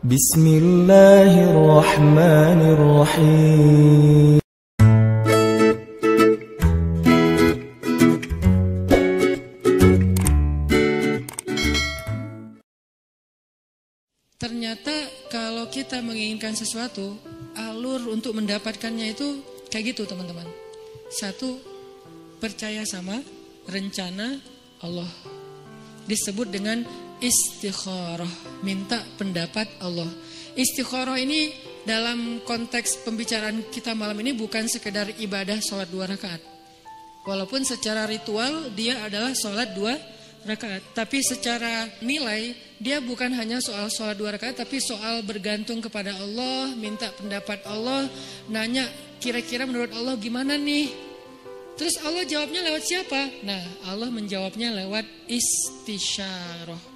Bismillahirrahmanirrahim. Ternyata kalau kita menginginkan sesuatu, alur untuk mendapatkannya itu kayak gitu teman-teman. Satu, percaya sama rencana Allah. Disebut dengan istikharah, minta pendapat Allah. Istikharah ini dalam konteks pembicaraan kita malam ini bukan sekedar ibadah sholat 2 rakaat. Walaupun secara ritual dia adalah sholat 2 rakaat, tapi secara nilai dia bukan hanya soal sholat 2 rakaat, tapi soal bergantung kepada Allah, minta pendapat Allah, nanya kira-kira menurut Allah gimana nih. Terus Allah jawabnya lewat siapa? Nah, Allah menjawabnya lewat istisyarah.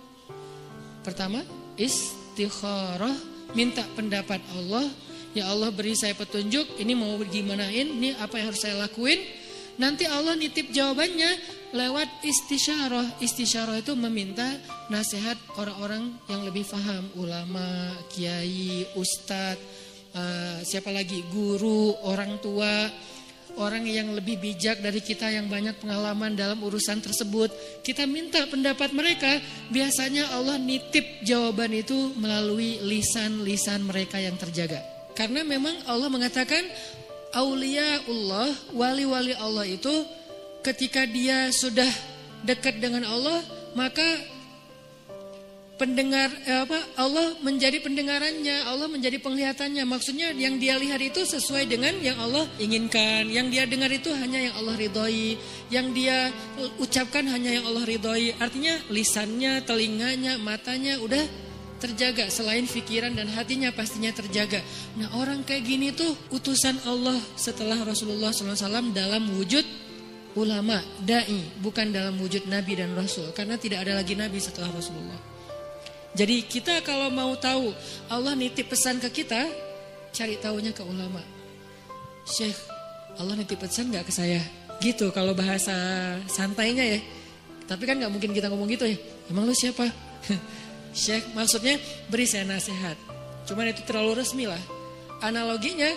Pertama, istikharah, minta pendapat Allah. Ya Allah, beri saya petunjuk, ini mau gimanain, ini apa yang harus saya lakuin. Nanti Allah nitip jawabannya lewat istisyarah. Istisyarah itu meminta nasihat orang-orang yang lebih paham, ulama, kiai, ustadz, siapa lagi, guru, orang tua, orang yang lebih bijak dari kita yang banyak pengalaman dalam urusan tersebut. Kita minta pendapat mereka. Biasanya Allah nitip jawaban itu melalui lisan-lisan mereka yang terjaga. Karena memang Allah mengatakan Auliyaullah, wali-wali Allah itu ketika dia sudah dekat dengan Allah, maka Allah menjadi pendengarannya, Allah menjadi penglihatannya. Maksudnya yang dia lihat itu sesuai dengan yang Allah inginkan. Yang dia dengar itu hanya yang Allah ridhoi. Yang dia ucapkan hanya yang Allah ridhoi. Artinya lisannya, telinganya, matanya udah terjaga. Selain pikiran dan hatinya pastinya terjaga. Nah, orang kayak gini tuh utusan Allah setelah Rasulullah SAW dalam wujud ulama, da'i, bukan dalam wujud Nabi dan Rasul. Karena tidak ada lagi Nabi setelah Rasulullah. Jadi kita kalau mau tahu Allah nitip pesan ke kita, cari tahunya ke ulama. Syekh, Allah nitip pesan gak ke saya? Gitu kalau bahasa santainya ya. Tapi kan gak mungkin kita ngomong gitu ya. Emang lu siapa? Syekh, maksudnya beri saya nasihat. Cuman itu terlalu resmi lah. Analoginya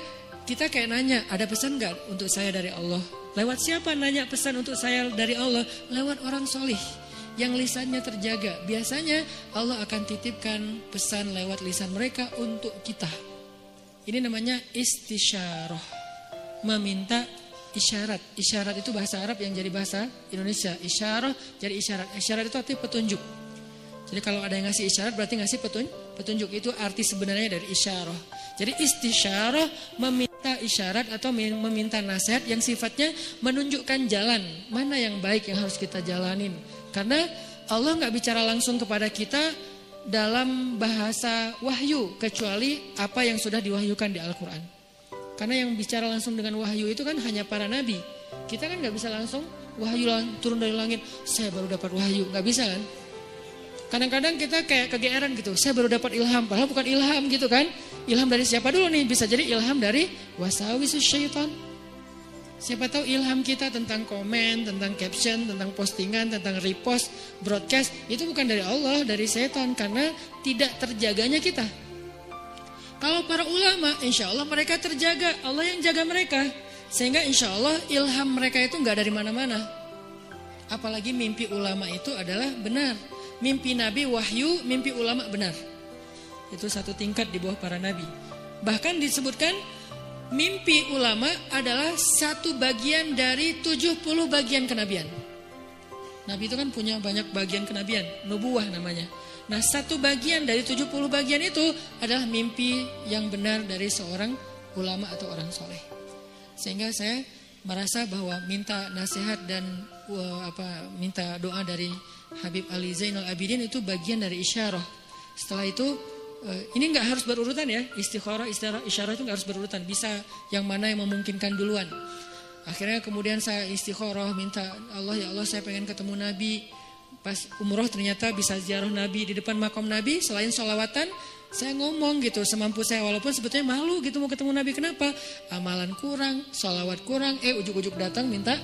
kita kayak nanya, ada pesan gak untuk saya dari Allah? Lewat siapa nanya pesan untuk saya dari Allah? Lewat orang solih yang lisannya terjaga. Biasanya Allah akan titipkan pesan lewat lisan mereka untuk kita. Ini namanya istisyarah, meminta isyarat. Isyarat itu bahasa Arab yang jadi bahasa Indonesia. Isyarah jadi isyarat. Isyarat itu artinya petunjuk. Jadi kalau ada yang ngasih isyarat berarti ngasih petunjuk. Itu arti sebenarnya dari isyarah. Jadi istisyarah meminta isyarat atau meminta nasihat yang sifatnya menunjukkan jalan. Mana yang baik yang harus kita jalanin. Karena Allah gak bicara langsung kepada kita dalam bahasa wahyu. Kecuali apa yang sudah diwahyukan di Al-Quran. Karena yang bicara langsung dengan wahyu itu kan hanya para nabi. Kita kan gak bisa langsung wahyu turun dari langit. Saya baru dapat wahyu, gak bisa kan? Kadang-kadang kita kayak kegeeran gitu. Saya baru dapat ilham, padahal bukan ilham gitu kan. Ilham dari siapa dulu nih? Bisa jadi ilham dari wasawisus syaitan. Siapa tahu ilham kita tentang komen, tentang caption, tentang postingan, tentang repost, broadcast. Itu bukan dari Allah, dari setan. Karena tidak terjaganya kita. Kalau para ulama, insya Allah mereka terjaga. Allah yang jaga mereka. Sehingga insya Allah ilham mereka itu gak dari mana-mana. Apalagi mimpi ulama itu adalah benar. Mimpi Nabi wahyu, mimpi ulama benar. Itu satu tingkat di bawah para Nabi. Bahkan disebutkan mimpi ulama adalah satu bagian dari 70 bagian kenabian. Nabi itu kan punya banyak bagian kenabian, nubuwah namanya. Nah, satu bagian dari 70 bagian itu adalah mimpi yang benar dari seorang ulama atau orang soleh. Sehingga saya merasa bahwa minta nasihat dan minta doa dari Habib Ali Zainal Abidin itu bagian dari isyarah. Setelah itu ini nggak harus berurutan ya, istikharah, isyarah itu nggak harus berurutan. Bisa yang mana yang memungkinkan duluan. Akhirnya kemudian saya istikharah, minta Allah, ya Allah saya pengen ketemu Nabi. Pas umroh ternyata bisa ziarah Nabi di depan makam Nabi. Selain sholawatan, saya ngomong gitu semampu saya. Walaupun sebetulnya malu gitu mau ketemu Nabi. Kenapa? Amalan kurang, sholawat kurang. Ujuk-ujuk datang minta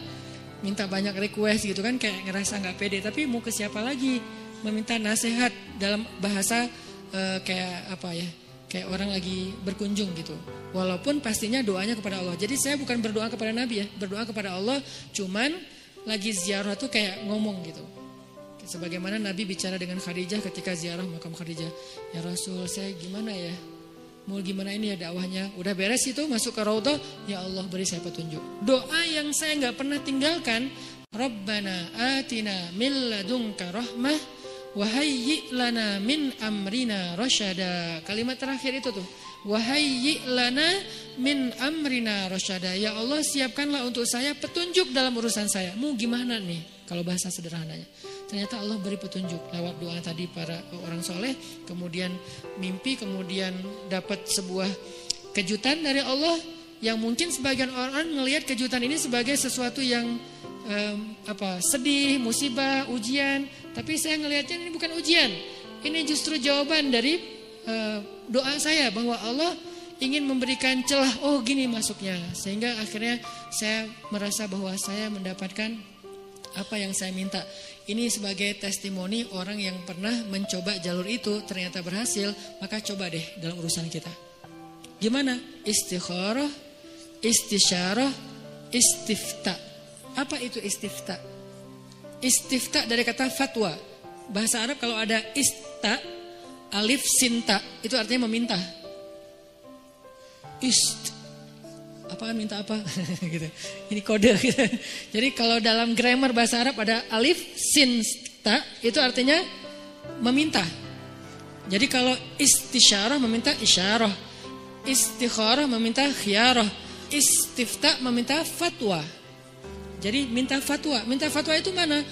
banyak request gitu kan. Kayak ngerasa gak pede. Tapi mau ke siapa lagi? Meminta nasihat dalam bahasa kayak apa ya? Kayak orang lagi berkunjung gitu. Walaupun pastinya doanya kepada Allah. Jadi saya bukan berdoa kepada Nabi ya, berdoa kepada Allah. Cuman lagi ziarah tuh kayak ngomong gitu. Sebagaimana Nabi bicara dengan Khadijah ketika ziarah makam Khadijah. Ya Rasul, saya gimana ya? Mau gimana ini ya dakwahnya? Udah beres itu masuk ke Raudhah, ya Allah beri saya petunjuk. Doa yang saya nggak pernah tinggalkan. Rabbana atina min ladunka rahmah wahayyi lana min amrina rasyada. Kalimat terakhir itu tuh. Wahayyi lana min amrina rasyada. Ya Allah siapkanlah untuk saya petunjuk dalam urusan saya. Mau gimana nih kalau bahasa sederhananya. Ternyata Allah beri petunjuk lewat doa tadi para orang soleh. Kemudian mimpi, kemudian dapat sebuah kejutan dari Allah. Yang mungkin sebagian orang melihat kejutan ini sebagai sesuatu yang sedih, musibah, ujian. Tapi saya ngelihatnya ini bukan ujian. Ini justru jawaban dari doa saya bahwa Allah ingin memberikan celah. Oh gini masuknya. Sehingga akhirnya saya merasa bahwa saya mendapatkan apa yang saya minta. Ini sebagai testimoni orang yang pernah mencoba jalur itu ternyata berhasil. Maka coba deh dalam urusan kita. Gimana? Istikharah, istisyarah, istifta. Apa itu istifta? Istifta dari kata fatwa. Bahasa Arab kalau ada ista, alif sinta, itu artinya meminta. Apaan minta apa? Gitu. Ini kode gitu. Jadi kalau dalam grammar bahasa Arab ada alif sinta, itu artinya meminta. Jadi kalau istisyarah meminta isyarah, istikharah meminta khiyarah, istifta meminta fatwa. Jadi minta fatwa. Minta fatwa itu mana?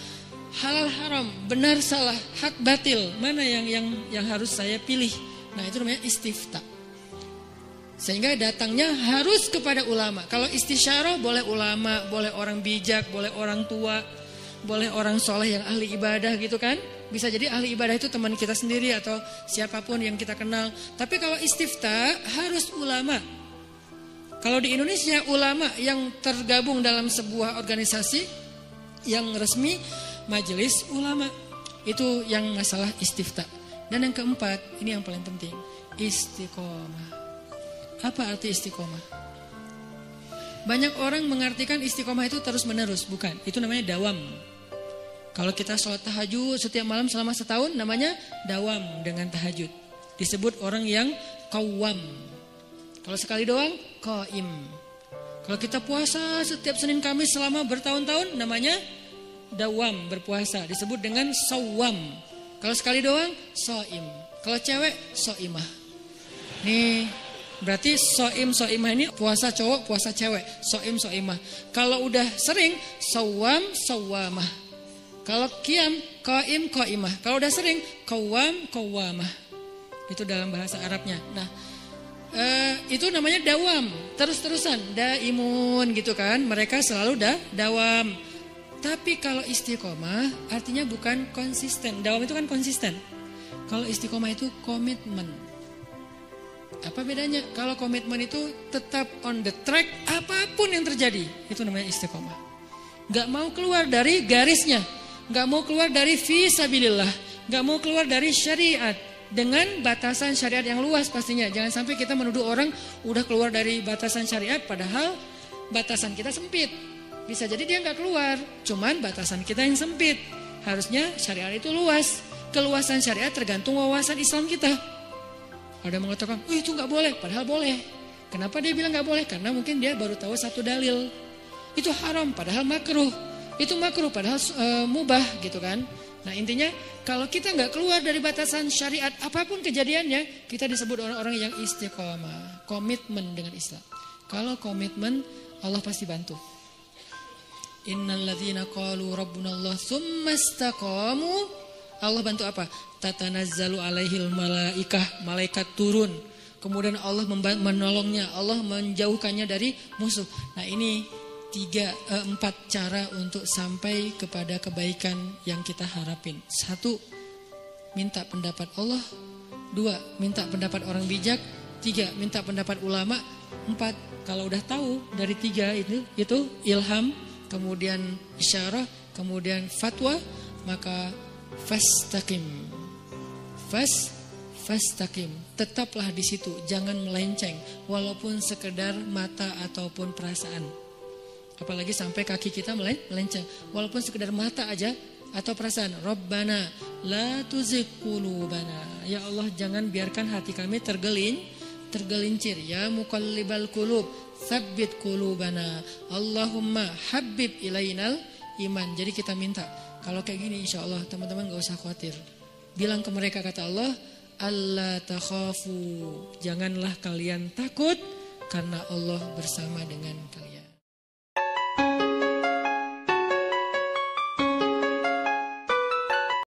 Halal haram, benar salah, hak batil. Mana yang harus saya pilih? Nah, itu namanya istifta. Sehingga datangnya harus kepada ulama. Kalau istisyarah boleh ulama, boleh orang bijak, boleh orang tua, boleh orang soleh yang ahli ibadah gitu kan. Bisa jadi ahli ibadah itu teman kita sendiri atau siapapun yang kita kenal. Tapi kalau istifta harus ulama. Kalau di Indonesia ulama yang tergabung dalam sebuah organisasi yang resmi majelis ulama. Itu yang masalah istifta. Dan yang keempat, ini yang paling penting, istiqomah. Apa arti istiqomah? Banyak orang mengartikan istiqomah itu terus menerus, bukan. Itu namanya dawam. Kalau kita sholat tahajud setiap malam selama setahun namanya dawam dengan tahajud. Disebut orang yang qawwam. Kalau sekali doang, qaim. Kalau kita puasa setiap Senin Kamis selama bertahun-tahun namanya dawam, berpuasa. Disebut dengan shawwam. Kalau sekali doang, shaim. Kalau cewek, shaimah. Nih, berarti shaimah ini puasa cowok, puasa cewek. Shaim, shaimah. Kalau udah sering, shawwam, shawwamah. Kalau qiyam, qaim, qaimah. Kalau udah sering, qawwam, qawwamah. Itu dalam bahasa Arabnya. Nah, itu namanya dawam, terus-terusan, daimun gitu kan. Mereka selalu dawam. Tapi kalau istiqomah artinya bukan konsisten. Dawam itu kan konsisten. Kalau istiqomah itu komitmen. Apa bedanya? Kalau komitmen itu tetap on the track apapun yang terjadi. Itu namanya istiqomah. Gak mau keluar dari garisnya. Gak mau keluar dari fisabilillah. Gak mau keluar dari syariat. Dengan batasan syariat yang luas pastinya. Jangan sampai kita menuduh orang udah keluar dari batasan syariat padahal batasan kita sempit. Bisa jadi dia gak keluar, cuman batasan kita yang sempit. Harusnya syariat itu luas. Keluasan syariat tergantung wawasan Islam kita. Ada yang mengatakan, oh itu gak boleh, padahal boleh. Kenapa dia bilang gak boleh? Karena mungkin dia baru tahu satu dalil. Itu haram, padahal makruh. Itu makruh, padahal mubah gitu kan. Nah intinya kalau kita gak keluar dari batasan syariat apapun kejadiannya, kita disebut orang-orang yang istiqomah. Komitmen dengan Islam. Kalau komitmen, Allah pasti bantu. Innalladzina qalu rabbunallah tsumma istaqamu. Allah bantu apa? Tatanazzalu alaihil malaikah, malaikat turun. Kemudian Allah menolongnya, Allah menjauhkannya dari musuh. Nah ini 4 cara untuk sampai kepada kebaikan yang kita harapin. 1, minta pendapat Allah. 2, minta pendapat orang bijak. 3, minta pendapat ulama. 4, kalau udah tahu dari 3 itu ilham, kemudian isyarah, kemudian fatwa, maka fastaqim. fastaqim, tetaplah di situ, jangan melenceng walaupun sekedar mata ataupun perasaan. Apalagi sampai kaki kita melenceng, walaupun sekedar mata aja atau perasaan. Rabbana la tuzigh qulubana, ya Allah jangan biarkan hati kami tergelincir. Ya muqallibal qulub tsabbit qulubana, Allahumma habbib ilainal iman. Jadi kita minta kalau kayak gini, insya Allah teman-teman gak usah khawatir. Bilang ke mereka, kata Allah, Allah takhafu, janganlah kalian takut karena Allah bersama dengan kalian.